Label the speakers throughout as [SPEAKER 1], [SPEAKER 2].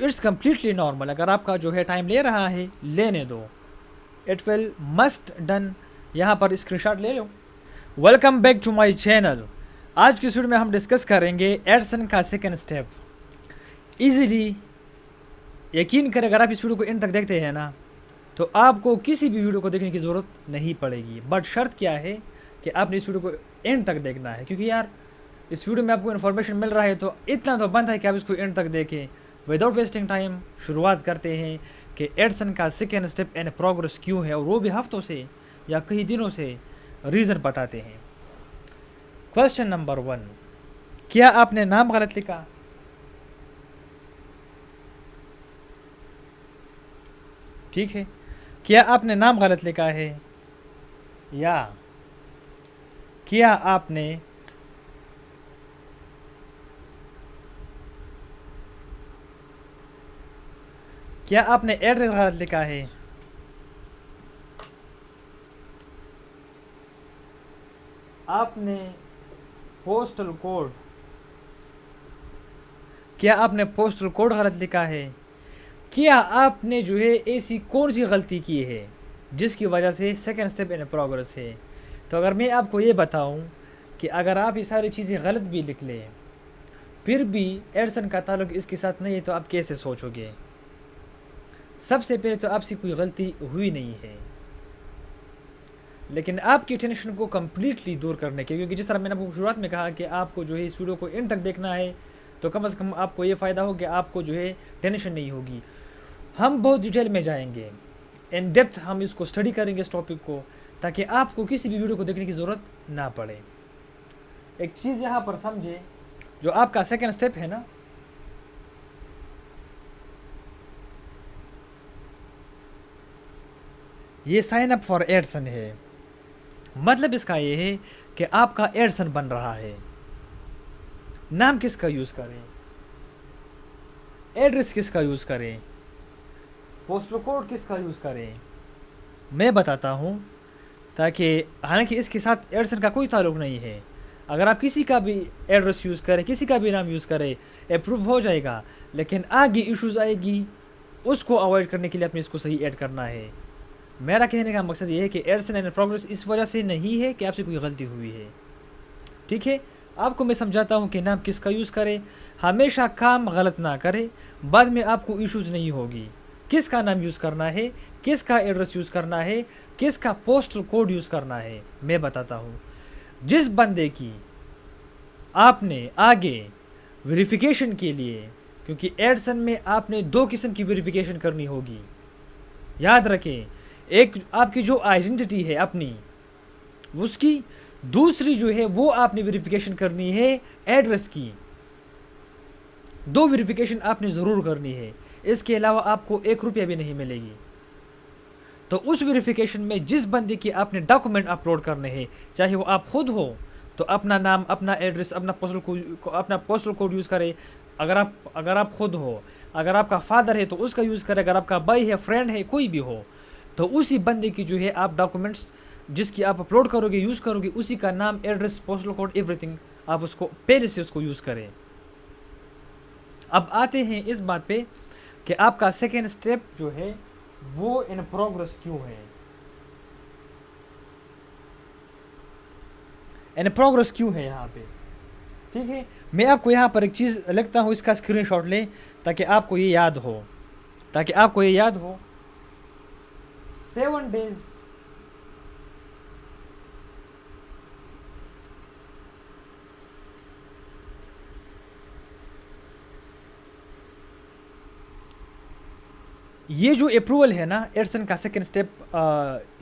[SPEAKER 1] It's completely normal. अगर आपका जो है टाइम ले रहा है, लेने दो, इट विल मस्ट डन। यहाँ पर स्क्रीनशॉट ले लो। Welcome back to my channel. आज की वीडियो में हम डिस्कस करेंगे एडसन का सेकंड स्टेप। इजीली यकीन करें, अगर आप इस वीडियो को एंड तक देखते हैं ना, तो आपको किसी भी वीडियो को देखने की ज़रूरत नहीं पड़ेगी। बट शर्त क्या है कि आपने इस वीडियो को एंड तक देखना है, क्योंकि यार इस वीडियो में आपको इन्फॉर्मेशन मिल रहा है तो इतना तो बनता है कि आप इसको एंड तक देखें। विदाउट वेस्टिंग टाइम शुरुआत करते हैं कि एडसन का सेकेंड स्टेप एंड प्रोग्रेस क्यों है, और वो भी हफ्तों से या कई दिनों से रीज़न बताते हैं। क्वेश्चन नंबर 1, क्या आपने नाम गलत लिखा? ठीक है, क्या आपने नाम गलत लिखा है, या क्या आपने एड्रेस गलत लिखा है? आपने पोस्टल कोड, क्या आपने पोस्टल कोड गलत लिखा है? क्या आपने जो है ऐसी कौन सी गलती की है जिसकी वजह से सेकंड स्टेप इन प्रोग्रेस है? तो अगर मैं आपको ये बताऊं कि अगर आप ये सारी चीज़ें गलत भी लिख लें, फिर भी एडसन का ताल्लुक इसके साथ नहीं है, तो आप कैसे सोचोगे? सबसे पहले तो आपसे कोई गलती हुई नहीं है, लेकिन आपकी टेंशन को कम्प्लीटली दूर करने के, क्योंकि जिस तरह मैंने आपको शुरुआत में कहा कि आपको जो है इस वीडियो को एंड तक देखना है, तो कम से कम आपको ये फ़ायदा हो कि आपको जो है टेंशन नहीं होगी। हम बहुत डिटेल में जाएंगे, इन डेप्थ हम इसको स्टडी करेंगे इस टॉपिक को, ताकि आपको किसी भी वीडियो को देखने की ज़रूरत ना पड़े। एक चीज़ यहाँ पर समझे, जो आपका सेकेंड स्टेप है ना, ये साइन अप फॉर एडसन है। मतलब इसका ये है कि आपका एडसन बन रहा है। नाम किसका यूज़ करें, एड्रेस किसका यूज़ करें, पोस्टल कोड किसका यूज़ करें, मैं बताता हूँ। ताकि हालांकि इसके साथ एडसन का कोई ताल्लुक नहीं है, अगर आप किसी का भी एड्रेस यूज़ करें, किसी का भी नाम यूज़ करें, अप्रूव हो जाएगा, लेकिन आगे इश्यूज़ आएगी, उसको अवॉइड करने के लिए आपने इसको सही ऐड करना है। मेरा कहने का मकसद ये है कि एडसन एंड प्रोग्रेस इस वजह से नहीं है कि आपसे कोई गलती हुई है। ठीक है, आपको मैं समझाता हूँ कि नाम किसका यूज़ करें। हमेशा काम गलत ना करें, बाद में आपको इश्यूज़ नहीं होगी। किसका नाम यूज़ करना है, किसका एड्रेस यूज़ करना है, किसका पोस्टल कोड यूज़ करना है, मैं बताता हूँ। जिस बंदे की आपने आगे वेरिफिकेशन के लिए, क्योंकि एडसन में आपने 2 किस्म की वेरिफिकेशन करनी होगी, याद रखें। एक आपकी जो आइडेंटिटी है अपनी, उसकी, दूसरी जो है वो आपने वेरिफिकेशन करनी है एड्रेस की। 2 वेरिफिकेशन आपने ज़रूर करनी है, इसके अलावा आपको 1 रुपया भी नहीं मिलेगी। तो उस वेरिफिकेशन में जिस बंदे की आपने डॉक्यूमेंट अपलोड करने हैं, चाहे वो आप खुद हो तो अपना नाम, अपना एड्रेस, अपना पोस्टल कोड यूज़ करें। अगर आप खुद हो, अगर आपका फादर है तो उसका यूज़ करें, अगर आपका भाई है, फ्रेंड है, कोई भी हो, तो उसी बंदे की जो है आप डॉक्यूमेंट्स जिसकी आप अपलोड करोगे, यूज़ करोगे, उसी का नाम, एड्रेस, पोस्टल कोड, एवरीथिंग आप उसको पहले से उसको यूज़ करें। अब आते हैं इस बात पे कि आपका सेकेंड स्टेप जो है वो इन प्रोग्रेस क्यों है, इन प्रोग्रेस क्यों है यहाँ पे। ठीक है, मैं आपको यहाँ पर एक चीज़ लिखता हूँ, इसका स्क्रीनशॉट लें ताकि आपको ये याद हो, 7 डेज ये जो अप्रूवल है ना, एडसन का सेकेंड स्टेप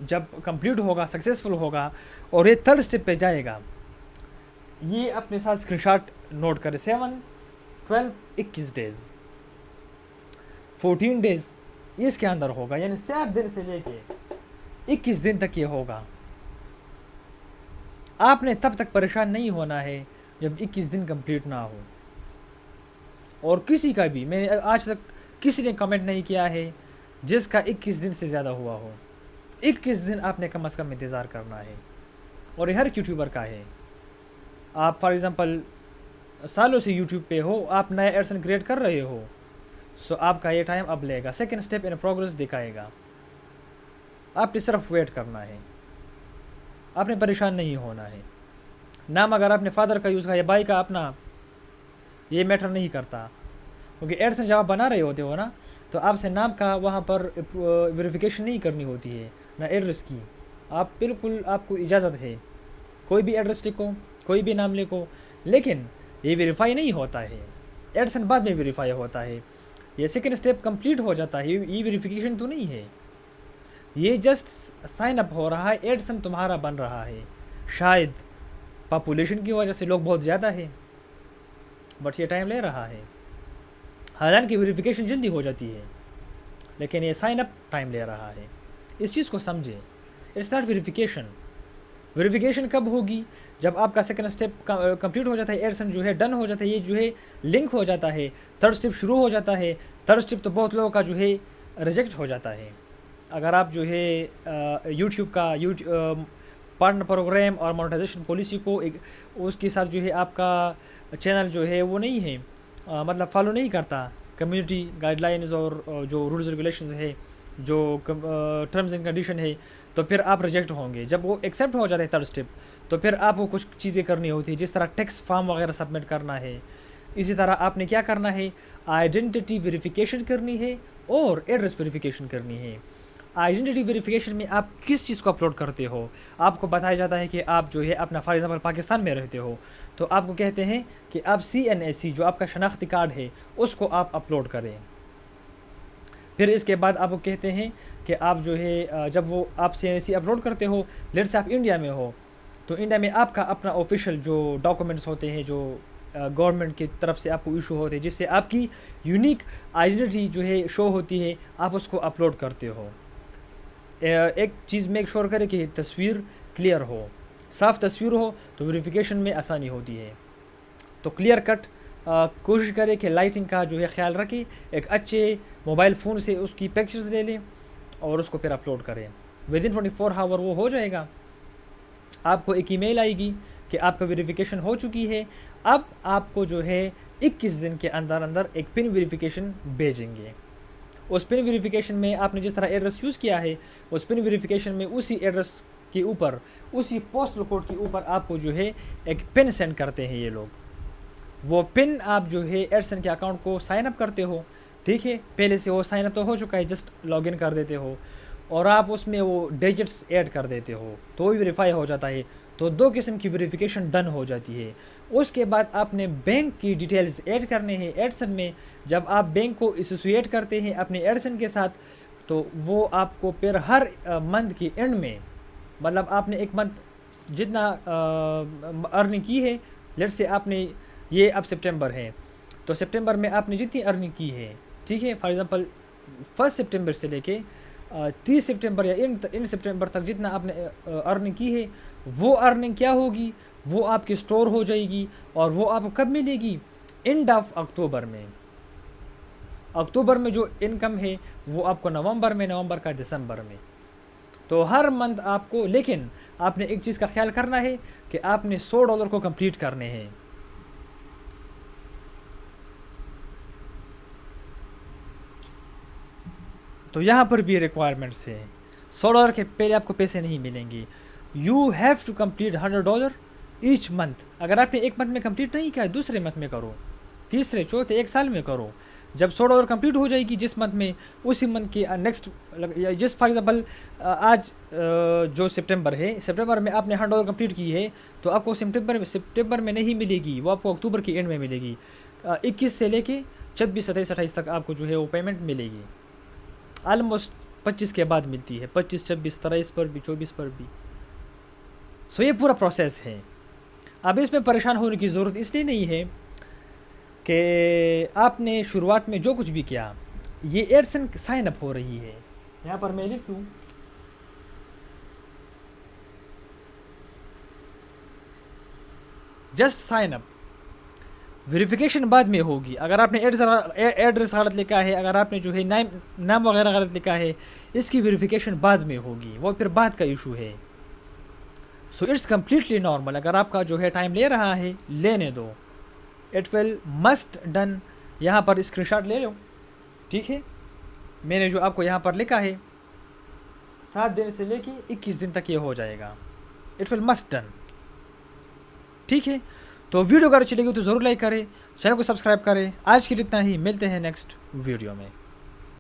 [SPEAKER 1] जब कंप्लीट होगा, सक्सेसफुल होगा और ये थर्ड स्टेप पे जाएगा, ये अपने साथ स्क्रीनशॉट नोट करें। 7, 12, 21 डेज, 14 डेज इसके अंदर होगा, यानी 7 दिन से लेके 21 दिन तक ये होगा। आपने तब तक परेशान नहीं होना है जब 21 दिन कंप्लीट ना हो। और किसी का भी, मैंने आज तक किसी ने कमेंट नहीं किया है जिसका 21 दिन से ज़्यादा हुआ हो। 21 दिन आपने कम से कम इंतज़ार करना है, और ये हर यूट्यूबर का है। आप फॉर एग्ज़ाम्पल सालों से यूट्यूब पे हो, आप नया एडसन क्रिएट कर रहे हो, सो आपका ये टाइम अब लेगा, सेकेंड स्टेप इन प्रोग्रेस दिखाएगा। आपने सिर्फ वेट करना है, आपने परेशान नहीं होना है। नाम अगर आपने फादर का यूज़ किया या भाई का अपना, ये मैटर नहीं करता, क्योंकि एडसन जब आप बना रहे होते हो ना, तो आपसे नाम का वहाँ पर वेरिफिकेशन नहीं करनी होती है, ना एड्रेस की। आप बिल्कुल, आपको इजाज़त है कोई भी एड्रेस लिखो, कोई भी नाम लिखो, लेकिन ये वेरीफाई नहीं होता है, एडसन बाद में वेरीफाई होता है। ये सेकेंड स्टेप कंप्लीट हो जाता है, ये वेरिफिकेशन तो नहीं है, ये जस्ट साइन अप हो रहा है, एडसन तुम्हारा बन रहा है। शायद पॉपुलेशन की वजह से लोग बहुत ज़्यादा है, बट ये टाइम ले रहा है। हालांकि वेरिफिकेशन जल्दी हो जाती है, लेकिन ये साइन अप टाइम ले रहा है। इस चीज़ को समझे, इट्स नॉट वेरिफिकेशन। वेरिफिकेशन कब होगी? जब आपका सेकंड स्टेप कंप्लीट हो जाता है, एडसन जो है डन हो जाता है, ये जो है लिंक हो जाता है, थर्ड स्टेप शुरू हो जाता है। थर्ड स्टेप तो बहुत लोगों का जो है रिजेक्ट हो जाता है। अगर आप जो है यूट्यूब का पार्टनर प्रोग्राम और मोनेटाइजेशन पॉलिसी को उसके साथ जो है आपका चैनल जो है वो नहीं है, मतलब फॉलो नहीं करता कम्युनिटी गाइडलाइंस और जो रूल्स रेगुलेशंस है, जो टर्म्स एंड कंडीशन है, तो फिर आप रिजेक्ट होंगे। जब वो एक्सेप्ट हो जाता है थर्ड स्टेप, तो फिर आपको कुछ चीज़ें करनी होती है, जिस तरह टैक्स फॉर्म वगैरह सबमिट करना है। इसी तरह आपने क्या करना है, आइडेंटिटी वेरिफिकेशन करनी है और एड्रेस वेरिफिकेशन करनी है। आइडेंटिटी वेरिफिकेशन में आप किस चीज़ को अपलोड करते हो, आपको बताया जाता है कि आप जो है अपना फॉर एग्जांपल पाकिस्तान में रहते हो, तो आपको कहते हैं कि आप CNAC जो आपका शनाख्ती कार्ड है उसको आप अपलोड करें। फिर इसके बाद आपको कहते हैं कि आप जो है जब वो आप CNAC अपलोड करते हो, लेट से आप इंडिया में हो, तो इंडिया में आपका अपना ऑफिशियल जो डॉक्यूमेंट्स होते हैं, जो गवर्नमेंट की तरफ से आपको इशू होते हैं, जिससे आपकी यूनिक आइडेंटिटी जो है शो होती है, आप उसको अपलोड करते हो। एक चीज़ मेक श्योर करें कि तस्वीर क्लियर हो, साफ़ तस्वीर हो, तो वेरिफिकेशन में आसानी होती है। तो क्लियर कट कोशिश करें कि लाइटिंग का जो है ख्याल रखें, एक अच्छे मोबाइल फ़ोन से उसकी पिक्चर्स ले लें और उसको फिर अपलोड करें। विदिन 24 आवर वो हो जाएगा। आपको एक ईमेल आएगी कि आपका वेरिफिकेशन हो चुकी है। अब आपको जो है 21 दिन के अंदर अंदर एक पिन वेरिफिकेशन भेजेंगे। उस पिन वेरिफिकेशन में आपने जिस तरह एड्रेस यूज़ किया है, उस पिन वेरिफिकेशन में उसी एड्रेस के ऊपर, उसी पोस्टल कोड के ऊपर आपको जो है एक पिन सेंड करते हैं ये लोग। वो पिन आप जो है एडसन के अकाउंट को साइन अप करते हो, ठीक है, पहले से वो साइन अप तो हो चुका है, जस्ट लॉगिन कर देते हो और आप उसमें वो डिजिट्स ऐड कर देते हो, तो ही वेरीफाई हो जाता है। तो 2 किस्म की वेरिफिकेशन डन हो जाती है। उसके बाद आपने बैंक की डिटेल्स ऐड करने हैं एडसन में। जब आप बैंक को एसोसिएट करते हैं अपने एडसन के साथ, तो वो आपको फिर हर मंथ के एंड में, मतलब आपने एक मंथ जितना अर्निंग की है, लेट से आपने ये अब सितंबर है, तो सितंबर में आपने जितनी अर्निंग की है, ठीक है, फॉर एग्जांपल 1 सितंबर से लेके 30 सितंबर या इन सितंबर तक जितना आपने अर्निंग की है, वो अर्निंग क्या होगी, वो आपकी स्टोर हो जाएगी। और वो आपको कब मिलेगी? एंड ऑफ अक्टूबर में। अक्टूबर में जो इनकम है वो आपको नवंबर में, नवंबर का दिसंबर में। तो हर मंथ आपको, लेकिन आपने एक चीज़ का ख्याल करना है कि आपने $100 को कंप्लीट करने हैं। तो यहाँ पर भी रिक्वायरमेंट्स है, $100 के पहले आपको पैसे नहीं मिलेंगे। You have to complete $100 each month. अगर आपने एक मंथ में कंप्लीट नहीं किया, दूसरे मंथ में करो, तीसरे, चौथे, एक साल में करो। जब $100 कंप्लीट हो जाएगी जिस मंथ में, उसी मंथ के नेक्स्ट, जिस फॉर एग्जांपल आज जो सितंबर है, सितंबर में आपने $100 कंप्लीट की है, तो आपको सितंबर में नहीं मिलेगी, वो आपको अक्टूबर के एंड में मिलेगी। 21 से लेके 26, 27, 28 तक आपको जो है वो पेमेंट मिलेगी। ऑलमोस्ट 25 के बाद मिलती है, 25, 26, 23 पर भी, 24 पर भी। सो ये पूरा प्रोसेस है। अब इसमें परेशान होने की ज़रूरत इसलिए नहीं है कि आपने शुरुआत में जो कुछ भी किया, ये एडसन साइन अप हो रही है। यहाँ पर मैं लिख लूँ, जस्ट साइन अप, वेरिफिकेशन बाद में होगी। अगर आपने एड्रेस गलत लिखा है, अगर आपने जो है नाम वगैरह गलत लिखा है, इसकी वेरिफिकेशन बाद में होगी, वो फिर बाद का इशू है। So it's completely normal. अगर आपका जो है टाइम ले रहा है, लेने दो, इट विल मस्ट डन। यहाँ पर स्क्रीनशॉट ले लो, ठीक है, मैंने जो आपको यहाँ पर लिखा है 7 दिन से लेके 21 दिन तक ये हो जाएगा। It will must done. ठीक है, तो वीडियो अगर अच्छी लगी तो ज़रूर लाइक करें, चैनल को सब्सक्राइब करें। आज के लिए इतना ही, मिलते हैं नेक्स्ट वीडियो में।